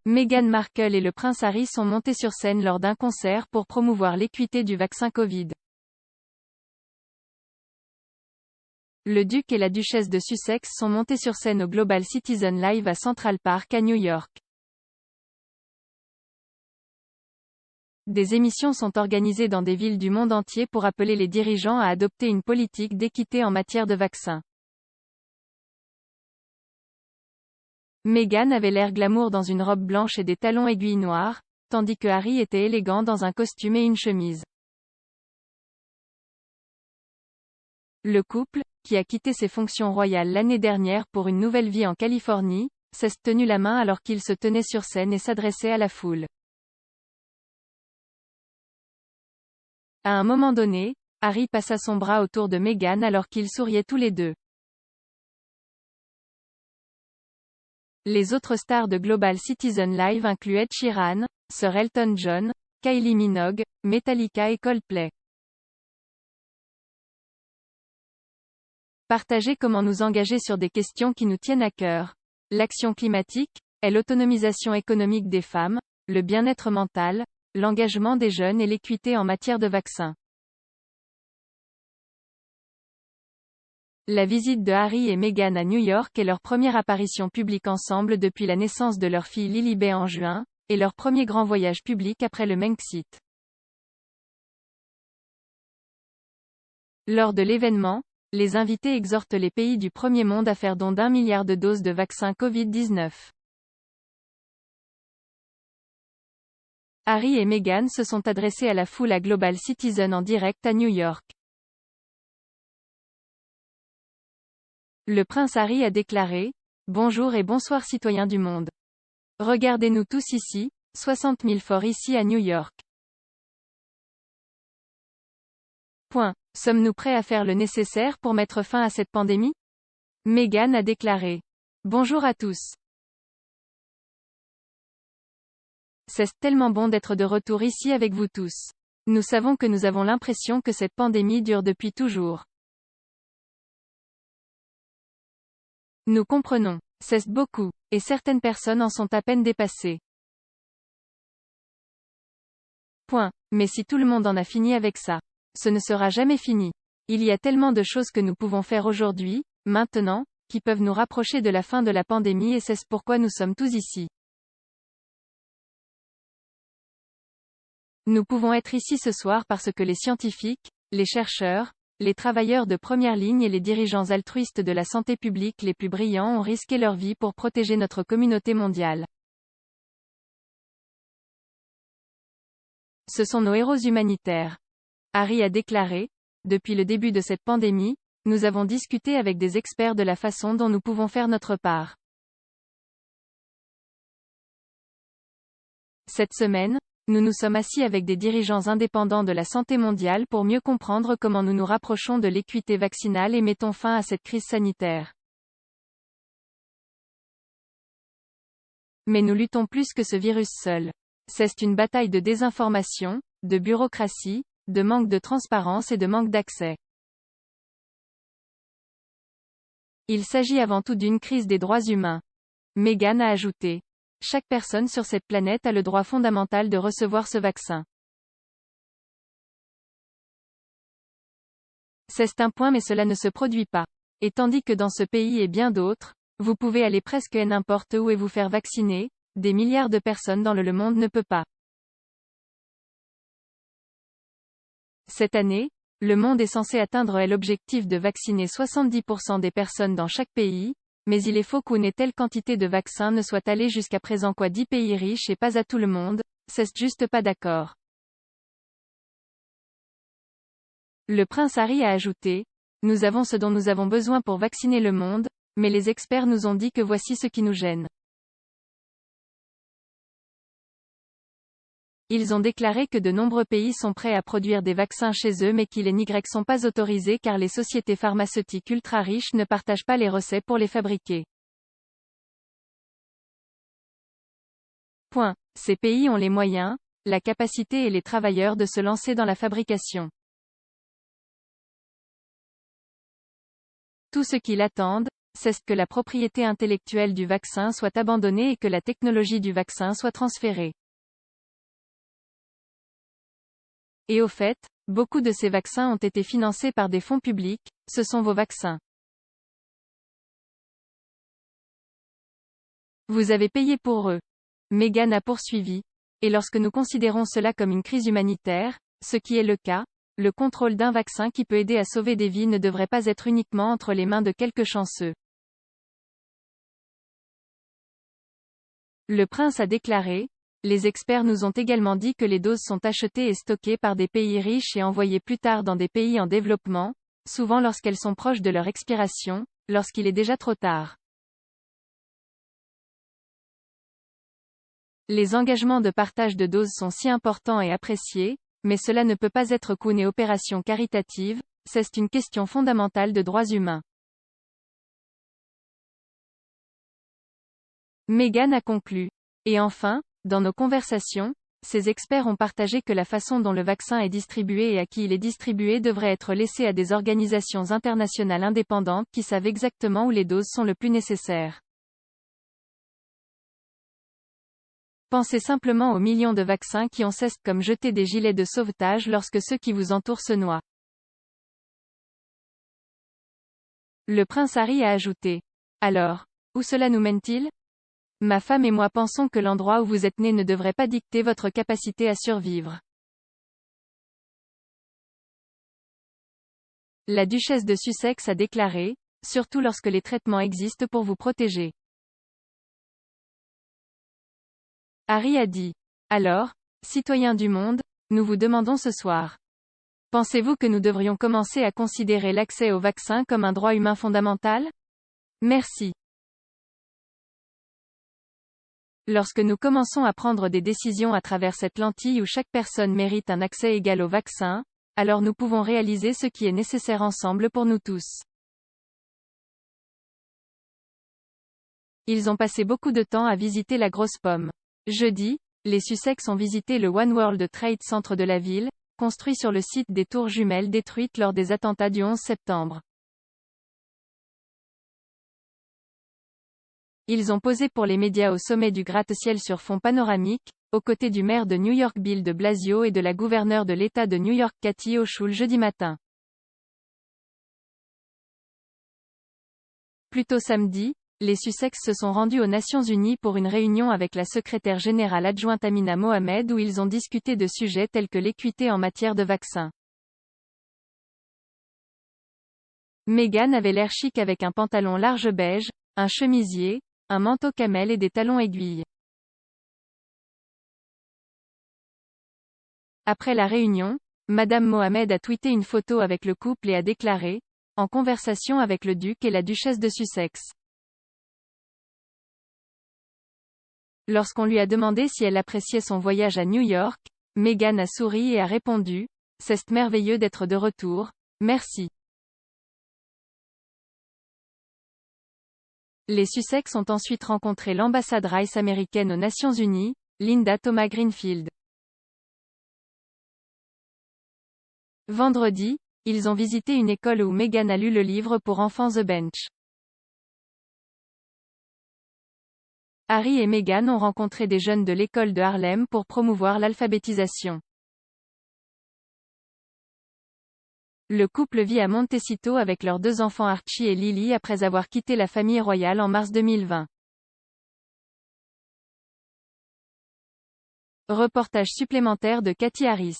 Meghan Markle et le prince Harry sont montés sur scène lors d'un concert pour promouvoir l'équité du vaccin Covid. Le duc et la duchesse de Sussex sont montés sur scène au Global Citizen Live à Central Park à New York. Des émissions sont organisées dans des villes du monde entier pour appeler les dirigeants à adopter une politique d'équité en matière de vaccins. Meghan avait l'air glamour dans une robe blanche et des talons aiguilles noirs, tandis que Harry était élégant dans un costume et une chemise. Le couple, qui a quitté ses fonctions royales l'année dernière pour une nouvelle vie en Californie, s'est tenu la main alors qu'il se tenait sur scène et s'adressait à la foule. À un moment donné, Harry passa son bras autour de Meghan alors qu'ils souriaient tous les deux. Les autres stars de Global Citizen Live incluent Ed Sheeran, Sir Elton John, Kylie Minogue, Metallica et Coldplay. Partagez comment nous engager sur des questions qui nous tiennent à cœur. L'action climatique, est l'autonomisation économique des femmes, le bien-être mental, l'engagement des jeunes et l'équité en matière de vaccins. La visite de Harry et Meghan à New York est leur première apparition publique ensemble depuis la naissance de leur fille Lilibet en juin, et leur premier grand voyage public après le Brexit. Lors de l'événement, les invités exhortent les pays du premier monde à faire don d'1 milliard de doses de vaccins Covid-19. Harry et Meghan se sont adressés à la foule à Global Citizen en direct à New York. Le prince Harry a déclaré « Bonjour et bonsoir citoyens du monde. Regardez-nous tous ici, 60 000 forts ici à New York. Sommes-nous prêts à faire le nécessaire pour mettre fin à cette pandémie ?» Meghan a déclaré « Bonjour à tous. C'est tellement bon d'être de retour ici avec vous tous. Nous savons que nous avons l'impression que cette pandémie dure depuis toujours. Nous comprenons. C'est beaucoup. Et certaines personnes en sont à peine dépassées. Mais si tout le monde en a fini avec ça, ce ne sera jamais fini. Il y a tellement de choses que nous pouvons faire aujourd'hui, maintenant, qui peuvent nous rapprocher de la fin de la pandémie et c'est pourquoi nous sommes tous ici. Nous pouvons être ici ce soir parce que les scientifiques, les chercheurs, les travailleurs de première ligne et les dirigeants altruistes de la santé publique les plus brillants ont risqué leur vie pour protéger notre communauté mondiale. Ce sont nos héros humanitaires. Harry a déclaré, depuis le début de cette pandémie, nous avons discuté avec des experts de la façon dont nous pouvons faire notre part. Cette semaine, nous nous sommes assis avec des dirigeants indépendants de la santé mondiale pour mieux comprendre comment nous nous rapprochons de l'équité vaccinale et mettons fin à cette crise sanitaire. Mais nous luttons plus que ce virus seul. C'est une bataille de désinformation, de bureaucratie, de manque de transparence et de manque d'accès. Il s'agit avant tout d'une crise des droits humains. Meghan a ajouté. Chaque personne sur cette planète a le droit fondamental de recevoir ce vaccin. C'est un point mais cela ne se produit pas. Et tandis que dans ce pays et bien d'autres, vous pouvez aller presque n'importe où et vous faire vacciner, des milliards de personnes dans le monde ne peut pas. Cette année, le monde est censé atteindre l'objectif de vacciner 70% des personnes dans chaque pays, mais il est faux qu'une telle quantité de vaccins ne soit allée jusqu'à présent 10 pays riches et pas à tout le monde, c'est juste pas d'accord. Le prince Harry a ajouté, nous avons ce dont nous avons besoin pour vacciner le monde, mais les experts nous ont dit que voici ce qui nous gêne. Ils ont déclaré que de nombreux pays sont prêts à produire des vaccins chez eux mais qu'ils n'y sont pas autorisés car les sociétés pharmaceutiques ultra riches ne partagent pas les recettes pour les fabriquer. Ces pays ont les moyens, la capacité et les travailleurs de se lancer dans la fabrication. Tout ce qu'ils attendent, c'est que la propriété intellectuelle du vaccin soit abandonnée et que la technologie du vaccin soit transférée. Et au fait, beaucoup de ces vaccins ont été financés par des fonds publics, ce sont vos vaccins. Vous avez payé pour eux. Meghan a poursuivi. Et lorsque nous considérons cela comme une crise humanitaire, ce qui est le cas, le contrôle d'un vaccin qui peut aider à sauver des vies ne devrait pas être uniquement entre les mains de quelques chanceux. Le prince a déclaré, les experts nous ont également dit que les doses sont achetées et stockées par des pays riches et envoyées plus tard dans des pays en développement, souvent lorsqu'elles sont proches de leur expiration, lorsqu'il est déjà trop tard. Les engagements de partage de doses sont si importants et appréciés, mais cela ne peut pas être qu'une opération caritative, c'est une question fondamentale de droits humains. Meghan a conclu. Et enfin, dans nos conversations, ces experts ont partagé que la façon dont le vaccin est distribué et à qui il est distribué devrait être laissé à des organisations internationales indépendantes qui savent exactement où les doses sont le plus nécessaires. Pensez simplement aux millions de vaccins qui ont cessé comme jeter des gilets de sauvetage lorsque ceux qui vous entourent se noient. Le prince Harry a ajouté. Alors, où cela nous mène-t-il? Ma femme et moi pensons que l'endroit où vous êtes né ne devrait pas dicter votre capacité à survivre. La duchesse de Sussex a déclaré, surtout lorsque les traitements existent pour vous protéger. Harry a dit. Alors, citoyens du monde, nous vous demandons ce soir. Pensez-vous que nous devrions commencer à considérer l'accès au vaccin comme un droit humain fondamental? Merci. Lorsque nous commençons à prendre des décisions à travers cette lentille où chaque personne mérite un accès égal au vaccin, alors nous pouvons réaliser ce qui est nécessaire ensemble pour nous tous. Ils ont passé beaucoup de temps à visiter la grosse pomme. Jeudi, les Sussex ont visité le One World Trade Center de la ville, construit sur le site des tours jumelles détruites lors des attentats du 11 septembre. Ils ont posé pour les médias au sommet du gratte-ciel sur fond panoramique, aux côtés du maire de New York Bill de Blasio et de la gouverneure de l'État de New York Kathy Hochul jeudi matin. Plus tôt samedi, les Sussex se sont rendus aux Nations Unies pour une réunion avec la secrétaire générale adjointe Amina Mohamed où ils ont discuté de sujets tels que l'équité en matière de vaccins. Meghan avait l'air chic avec un pantalon large beige, un chemisier, un manteau camel et des talons aiguilles. Après la réunion, Madame Mohamed a tweeté une photo avec le couple et a déclaré, en conversation avec le duc et la duchesse de Sussex. Lorsqu'on lui a demandé si elle appréciait son voyage à New York, Meghan a souri et a répondu, c'est merveilleux d'être de retour, merci. Les Sussex ont ensuite rencontré l'ambassadrice américaine aux Nations Unies, Linda Thomas-Greenfield. Vendredi, ils ont visité une école où Meghan a lu le livre pour enfants The Bench. Harry et Meghan ont rencontré des jeunes de l'école de Harlem pour promouvoir l'alphabétisation. Le couple vit à Montecito avec leurs deux enfants Archie et Lily après avoir quitté la famille royale en mars 2020. Reportage supplémentaire de Cathy Harris.